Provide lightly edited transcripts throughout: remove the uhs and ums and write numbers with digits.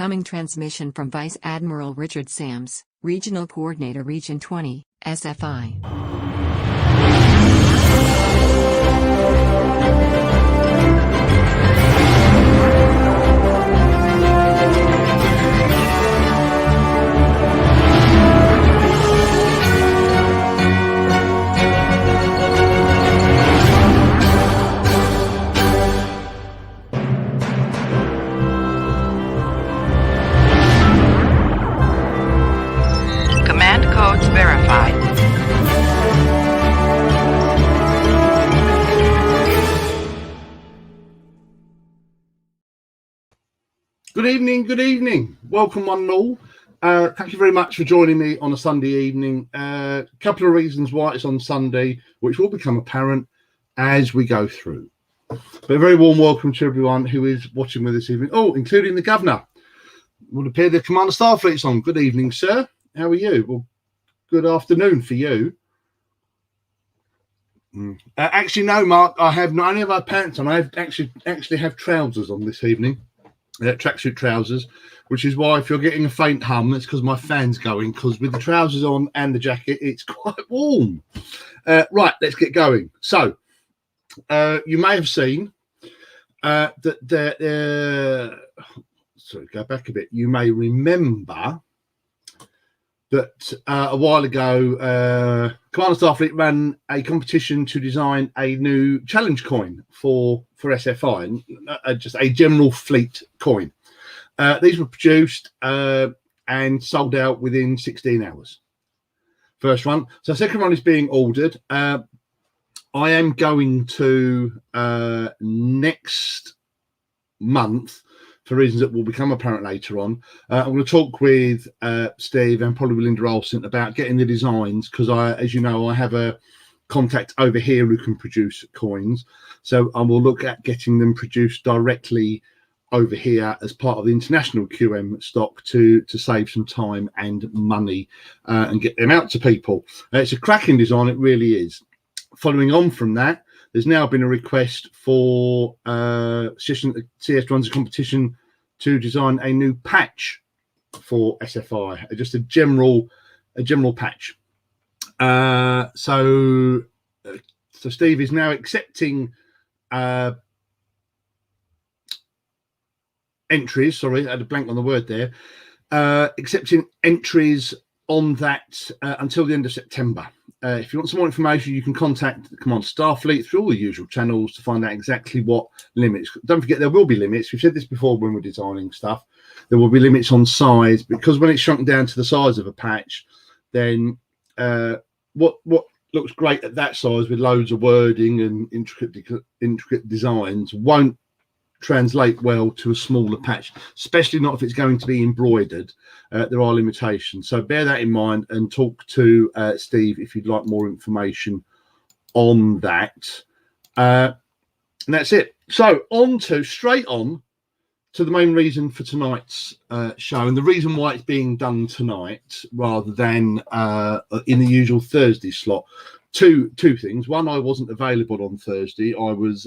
Incoming transmission from Vice Admiral Richard Sams, Regional Coordinator Region 20, SFI. Command codes verified. Good evening, good evening. Welcome one and all. Thank you very much for joining me on a Sunday evening. A couple of reasons why it's on Sunday, which will become apparent as we go through. But a very warm welcome to everyone who is watching with this evening. Oh, including the Governor. It would appear the Commander Starfleet's on. Good evening, sir. How are you? Well, good afternoon for you. Actually, no, Mark. I have not only have I pants on. I have actually have trousers on this evening. Tracksuit trousers, which is why if you're getting a faint hum, it's because my fan's going, because with the trousers on and the jacket, it's quite warm. Right, let's get going. So, you may have seen that sorry, go back a bit. You may remember that a while ago, Commander Starfleet ran a competition to design a new challenge coin for SFI, and just a general fleet coin. These were produced and sold out within 16 hours. First one. So second one is being ordered. I am going to next month, for reasons that will become apparent later on. I'm going to talk with Steve and probably Linda Olsen about getting the designs, because as you know, I have a contact over here who can produce coins. So I will look at getting them produced directly over here as part of the international QM stock to save some time and money and get them out to people. It's a cracking design, it really is. Following on from that, there's now been a request for CS runs a competition to design a new patch for SFI, just a general patch. So Steve is now accepting entries. Sorry, I had a blank on the word there. Accepting entries on that until the end of September. If you want some more information, you can contact the Commander Starfleet through all the usual channels to find out exactly what limits. Don't forget, there will be limits. We've said this before when we're designing stuff. There will be limits on size, because when it's shrunk down to the size of a patch, then what looks great at that size with loads of wording and intricate designs won't translate well to a smaller patch, especially not if it's going to be embroidered. There are limitations, so bear that in mind and talk to Steve if you'd like more information on that. And that's it. So straight on to the main reason for tonight's show, and the reason why it's being done tonight rather than in the usual Thursday slot. Two things. One, I wasn't available on Thursday. I was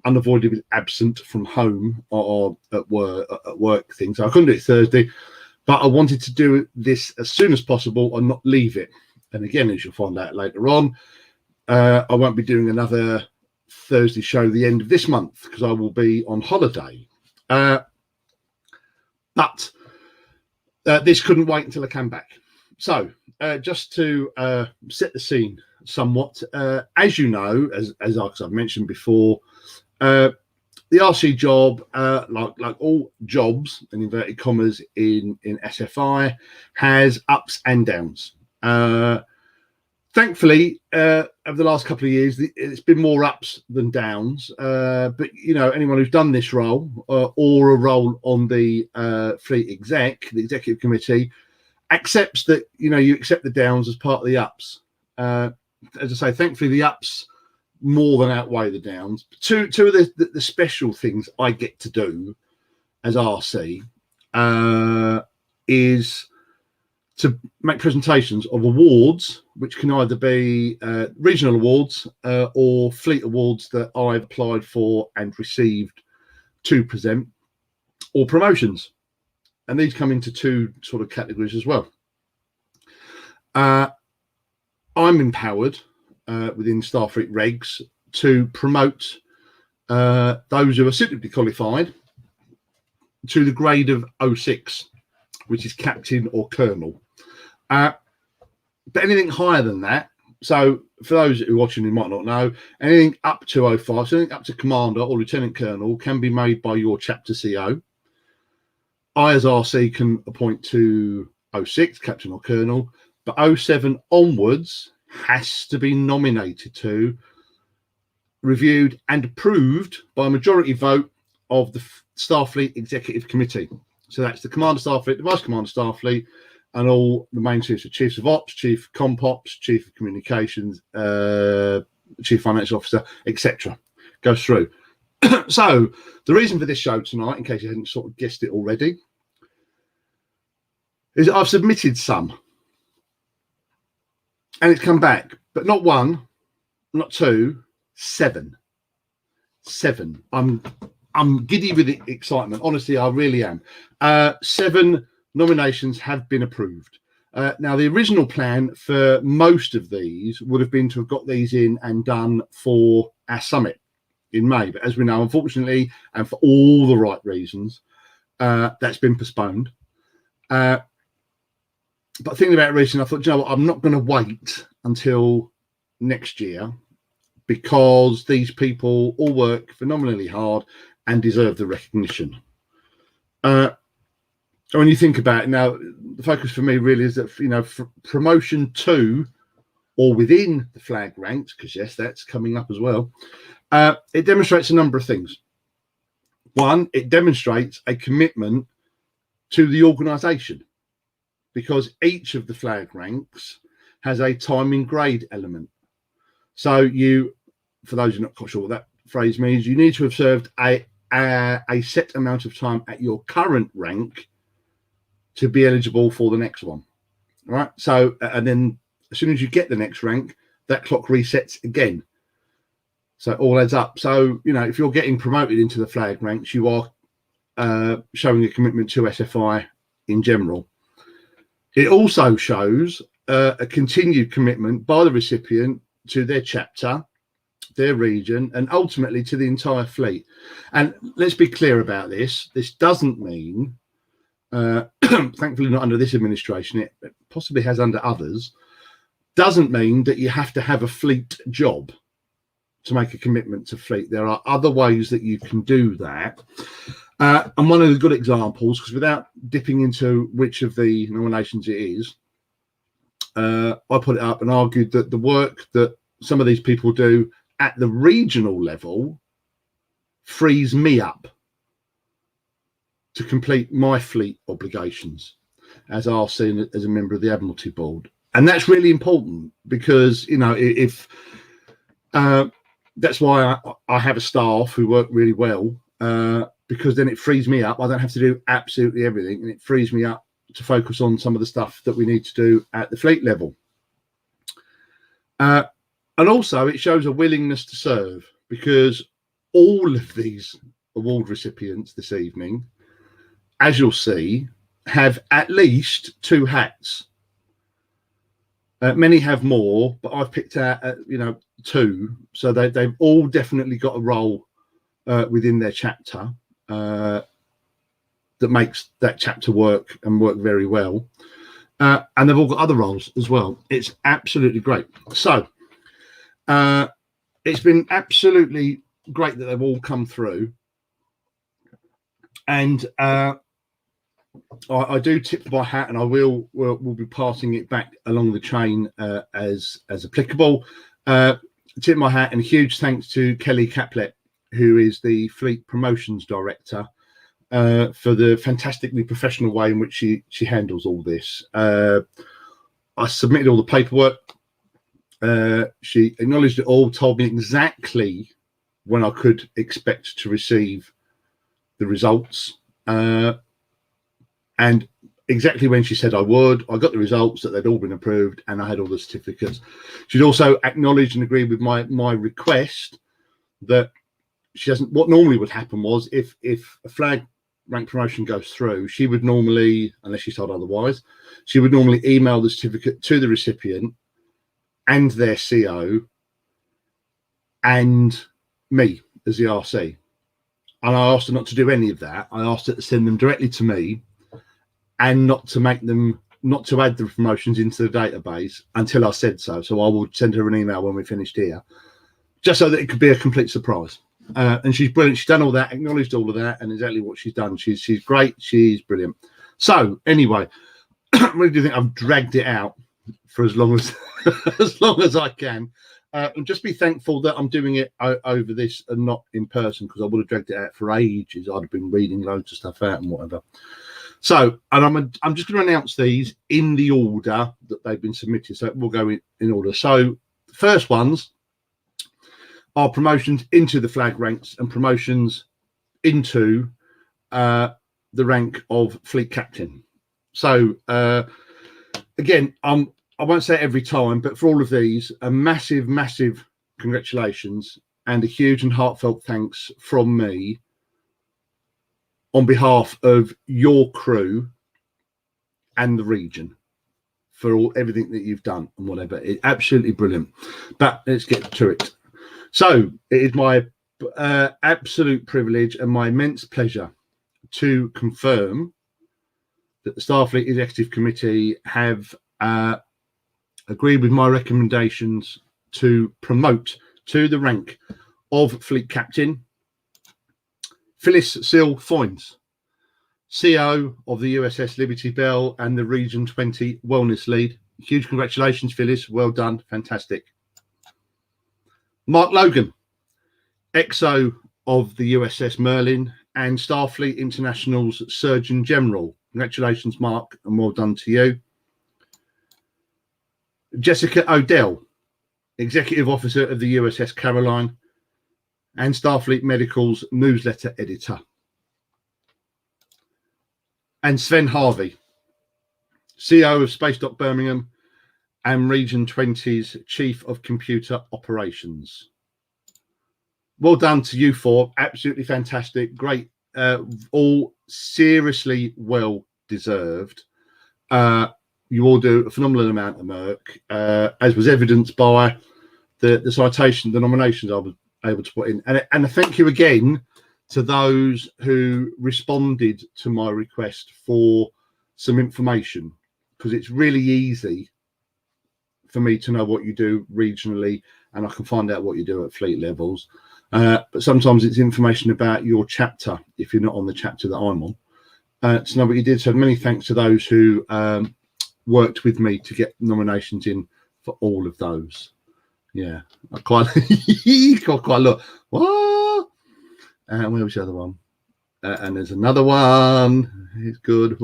unavoidably absent from home or at work things. So I couldn't do it Thursday, but I wanted to do this as soon as possible and not leave it. And again, as you'll find out later on, I won't be doing another Thursday show the end of this month because I will be on holiday. But this couldn't wait until I came back. So just to set the scene somewhat, as you know, as I've mentioned before, the RC job, like all jobs in inverted commas in SFI, has ups and downs. Thankfully, over the last couple of years, it's been more ups than downs. But you know, anyone who's done this role or a role on the fleet exec, the executive committee, accepts that you accept the downs as part of the ups. As I say, thankfully, the ups more than outweigh the downs. Two of the special things I get to do as RC is to make presentations of awards, which can either be regional awards or fleet awards that I've applied for and received to present, or promotions. and these come into two sort of categories as well. I'm empowered within Starfleet regs to promote those who are suitably qualified to the grade of 06, which is captain or colonel. But anything higher than that, so for those who are watching who might not know, anything up to 05, so anything up to commander or lieutenant colonel can be made by your chapter CO. I as RC can appoint to 06, captain or colonel, but 07 onwards has to be nominated to, reviewed and approved by a majority vote of the Starfleet Executive Committee. So that's the Commander Starfleet, the Vice Commander Starfleet, and all the main chiefs, the Chiefs of Ops, Chief Compops, Chief of Communications, Chief Financial Officer, etc. Goes through. So the reason for this show tonight, in case you hadn't sort of guessed it already, is I've submitted some. And it's come back, but not one, not two, seven. I'm giddy with excitement. Honestly, I really am. 7 nominations have been approved. Now, the original plan for most of these would have been to have got these in and done for our summit in May. But as we know, unfortunately, and for all the right reasons, that's been postponed. But thinking about it recently, I thought, you know what, I'm not going to wait until next year, because these people all work phenomenally hard and deserve the recognition. When you think about it now, the focus for me really is that, you know, for promotion to or within the flag ranks, because yes, that's coming up as well, it demonstrates a number of things. One, it demonstrates a commitment to the organisation, because each of the flag ranks has a timing grade element. So you, for those who are not quite sure what that phrase means, you need to have served a set amount of time at your current rank to be eligible for the next one. All right. So, and then as soon as you get the next rank, that clock resets again. So it all adds up. So, you know, if you're getting promoted into the flag ranks, you are showing a commitment to SFI in general. It also shows a continued commitment by the recipient to their chapter, their region, and ultimately to the entire fleet. And let's be clear about this. This doesn't mean, thankfully not under this administration, it possibly has under others, doesn't mean that you have to have a fleet job to make a commitment to fleet. There are other ways that you can do that. And one of the good examples, because without dipping into which of the nominations it is, I put it up and argued that the work that some of these people do at the regional level frees me up to complete my fleet obligations as RC as a member of the Admiralty Board. And that's really important, because, you know, if that's why I have a staff who work really well, because then it frees me up. I don't have to do absolutely everything, and it frees me up to focus on some of the stuff that we need to do at the fleet level. And also it shows a willingness to serve, because all of these award recipients this evening, as you'll see, have at least 2 hats. Many have more, but I've picked out, 2. So they've all definitely got a role within their chapter that makes that chapter work and work very well. And they've all got other roles as well. It's absolutely great. So it's been absolutely great that they've all come through. And I do tip my hat, and I will be passing it back along the chain as applicable. Tip my hat, and huge thanks to Kelly Caplet, who is the Fleet Promotions Director, for the fantastically professional way in which she handles all this. I submitted all the paperwork. She acknowledged it all, told me exactly when I could expect to receive the results, and exactly when she said I would. I got the results, that they'd all been approved, and I had all the certificates. She'd also acknowledged and agreed with my request that she doesn't. What normally would happen was if a flag rank promotion goes through, she would normally, unless she's told otherwise, she would normally email the certificate to the recipient and their CO and me as the RC. And I asked her not to do any of that. I asked her to send them directly to me and not to add the promotions into the database until I said so. So I would send her an email when we finished here, just so that it could be a complete surprise. And she's brilliant. She's done all that, acknowledged all of that, and exactly what she's done. She's great. She's brilliant. So anyway, I really do think I've dragged it out for as long as as long as I can. And just be thankful that I'm doing it over this and not in person, because I would have dragged it out for ages. I'd have been reading loads of stuff out and whatever. So, and I'm just going to announce these in the order that they've been submitted. So we'll go in order. So the first ones are promotions into the flag ranks and promotions into the rank of fleet captain. So again, I won't say it every time, but for all of these, a massive, massive congratulations and a huge and heartfelt thanks from me on behalf of your crew and the region for everything that you've done and whatever. It's absolutely brilliant. But let's get to it. So it is my absolute privilege and my immense pleasure to confirm that the Starfleet Executive Committee have agreed with my recommendations to promote to the rank of Fleet Captain Phyllis Seal Foynes, CO of the USS Liberty Bell and the Region 20 Wellness Lead. Huge congratulations, Phyllis. Well done. Fantastic. Mark Logan, XO of the USS Merlin and Starfleet International's Surgeon General. Congratulations, Mark, and well done to you. Jessica Odell, Executive Officer of the USS Caroline and Starfleet Medical's newsletter editor. And Sven Harvey, CO of Space Dock Birmingham and Region 20's Chief of Computer Operations. Well done to you four. Absolutely fantastic. Great. All seriously well deserved. You all do a phenomenal amount of work, as was evidenced by the citation, the nominations I was able to put in. And a thank you again to those who responded to my request for some information, because it's really easy for me to know what you do regionally, and I can find out what you do at fleet levels. But sometimes it's information about your chapter, if you're not on the chapter that I'm on, to know what you did. So many thanks to those who worked with me to get nominations in for all of those. Yeah, I quite got quite a lot. What? And where was the other one? And there's another one. It's good.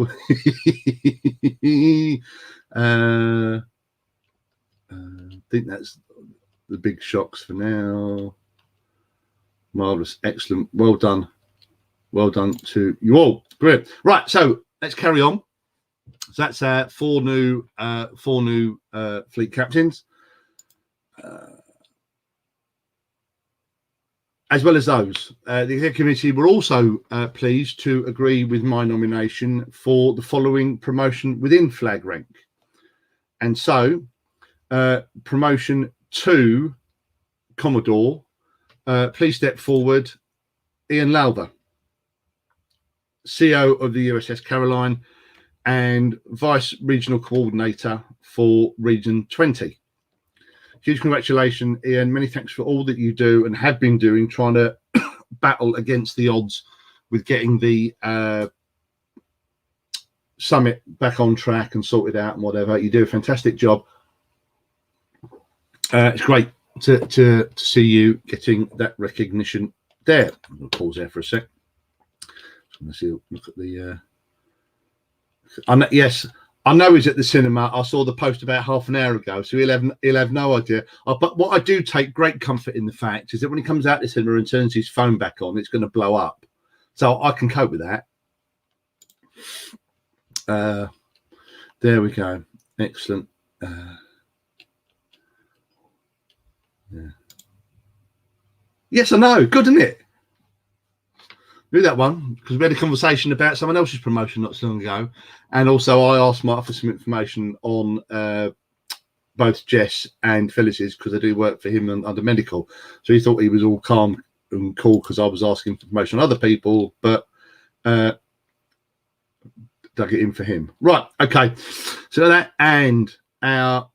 I think that's the big shocks for now. Marvelous, excellent, well done to you all. Brilliant. Right, so let's carry on. So that's four new fleet captains. As well as those, the Executive Committee were also pleased to agree with my nomination for the following promotion within flag rank. And so, promotion to Commodore, please step forward, Ian Lowther, CO of the USS Caroline and Vice Regional Coordinator for Region 20. Huge congratulations, Ian. Many thanks for all that you do and have been doing, trying to battle against the odds with getting the summit back on track and sorted out and whatever. You do a fantastic job. It's great to see you getting that recognition there. I'm going to pause there for a sec. Just want to see, look at the. Yes. I know he's at the cinema. I saw the post about half an hour ago, so he'll have no idea. But what I do take great comfort in the fact is that when he comes out the cinema and turns his phone back on, it's going to blow up. So I can cope with that. There we go. Excellent. Yeah. Yes, I know. Good, isn't it? Do that one, because we had a conversation about someone else's promotion not so long ago, and also I asked Mark for some information on both Jess and Phyllis's, because I do work for him under medical. So he thought he was all calm and cool because I was asking for information on other people, but dug it in for him. Right, okay. So that, and our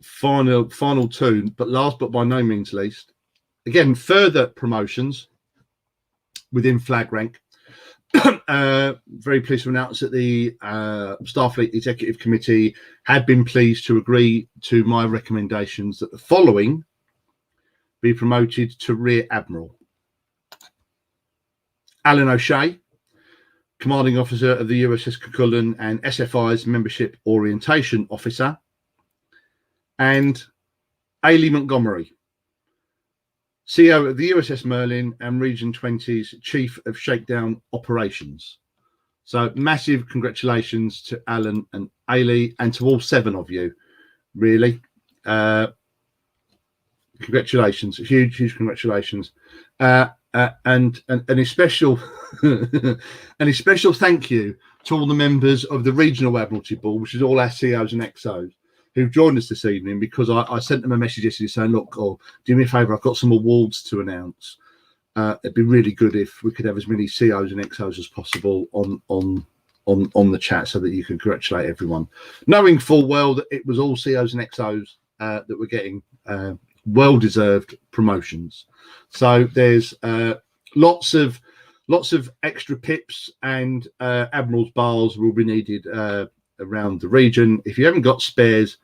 final two, but last but by no means least, again, further promotions within flag rank. Very pleased to announce that the Starfleet Executive Committee had been pleased to agree to my recommendations that the following be promoted to Rear Admiral: Alan O'Shea, Commanding Officer of the USS Cuchulainn and SFI's Membership Orientation Officer, and Ailey Montgomery, CEO of the USS Merlin and Region 20's Chief of Shakedown Operations. So massive congratulations to Alan and Ailey, and to all 7 of you, really. Congratulations, huge congratulations. And a special and a special thank you to all the members of the Regional Admiralty Board, which is all our COs and XOs, who've joined us this evening, because I sent them a message yesterday saying, look, do me a favour, I've got some awards to announce. It'd be really good if we could have as many COs and XOs as possible on the chat, so that you can congratulate everyone, knowing full well that it was all COs and XOs that were getting well-deserved promotions. So there's lots of extra pips and Admiral's bars will be needed around the region. If you haven't got spares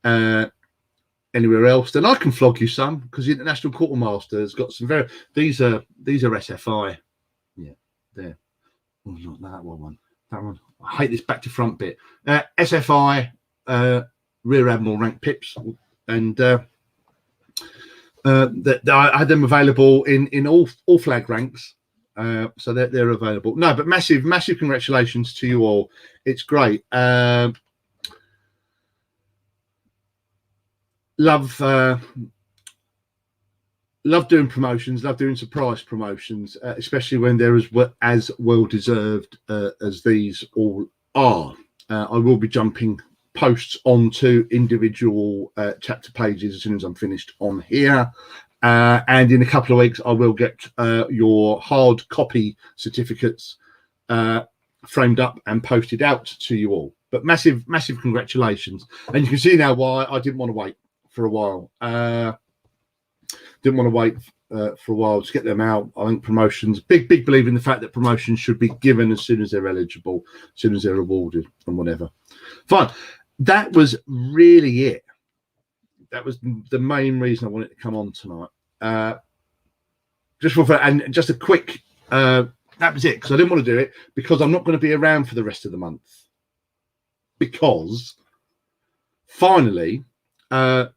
anywhere else, then I can flog you some, because the International Quartermaster has got some these are SFI. Yeah, there. Oh, not that one. That one. I hate this back to front bit. SFI Rear Admiral rank pips, and that I had them available in all flag ranks. So they're available. No, but massive congratulations to you all. It's great. Love doing promotions, love doing surprise promotions, especially when they're as well deserved as these all are. I will be jumping posts onto individual chapter pages as soon as I'm finished on here. And in a couple of weeks, I will get your hard copy certificates framed up and posted out to you all. But massive congratulations. And you can see now why I didn't want to wait for a while. Didn't want to wait for a while to get them out. I think promotions, big believer in the fact that promotions should be given as soon as they're eligible, as soon as they're awarded and whatever. Fine. That was really it. That was the main reason I wanted to come on tonight. Just a quick, that was it, because I didn't want to do it, because I'm not going to be around for the rest of the month. Because finally, I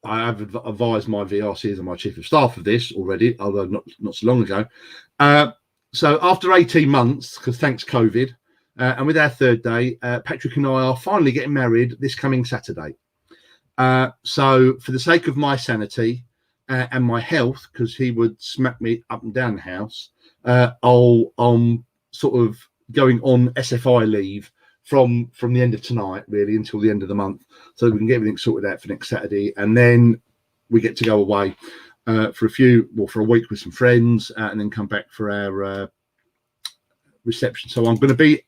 have advised my VRCs and my Chief of Staff of this already, although not so long ago. So after 18 months, because thanks COVID, and with our third day, Patrick and I are finally getting married this coming Saturday. So for the sake of my sanity and my health, because he would smack me up and down the house, I'm sort of going on SFI leave from the end of tonight, really, until the end of the month, so we can get everything sorted out for next Saturday, and then we get to go away for a week with some friends, and then come back for our reception. So I'm going to be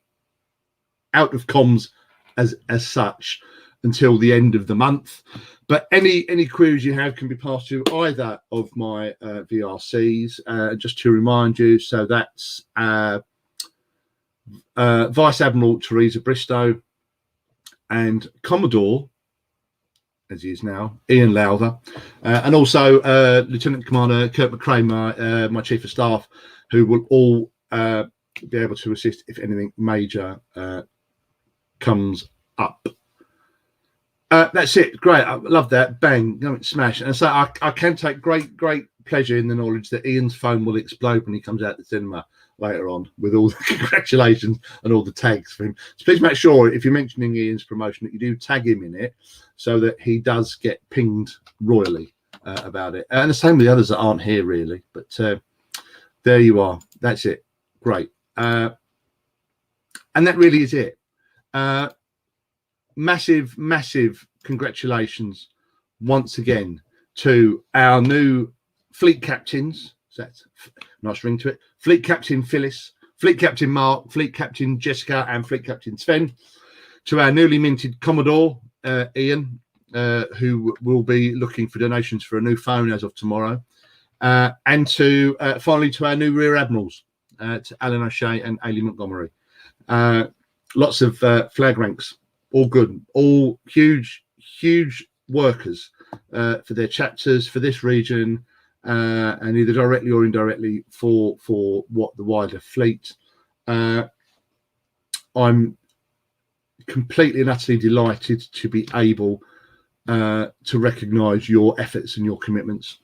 out of comms as such until the end of the month. But any queries you have can be passed to either of my VRCs. Just to remind you, so that's Vice Admiral Teresa Bristow and Commodore, as he is now, Ian Lowther, and also Lieutenant Commander Kurt McCrae, my Chief of Staff, who will all be able to assist if anything major comes up. That's it. Great. I love that. Bang. Smash. And so I can take great pleasure in the knowledge that Ian's phone will explode when he comes out the cinema later on with all the congratulations and all the tags for him. So please make sure, if you're mentioning Ian's promotion, that you do tag him in it so that he does get pinged royally about it. And the same with the others that aren't here, really. But There you are. That's it. Great. And that really is it. Massive congratulations once again to our new fleet captains. So that's a nice ring to it. Fleet Captain Phyllis, Fleet Captain Mark, Fleet Captain Jessica, and Fleet Captain Sven. To our newly minted Commodore, Ian, who will be looking for donations for a new phone as of tomorrow. And to finally to our new Rear Admirals, to Alan O'Shea and Ailey Montgomery. Lots of flag ranks, all good, all huge workers for their chapters, for this region, and either directly or indirectly for what the wider fleet. I'm completely and utterly delighted to be able to recognise your efforts and your commitments.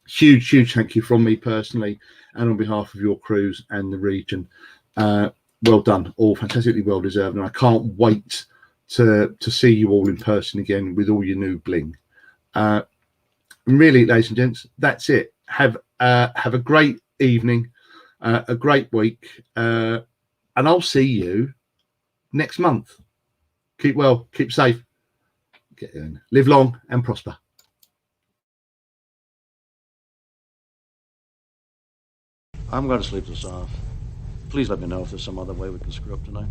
Huge thank you from me personally and on behalf of your crews and the region. Well done, all fantastically well deserved, and I can't wait to see you all in person again with all your new bling. Really, ladies and gents, that's it. Have a great evening, a great week, and I'll see you next month. Keep well, keep safe, live long and prosper. I'm going to sleep this off. Please let me know if there's some other way we can screw up tonight.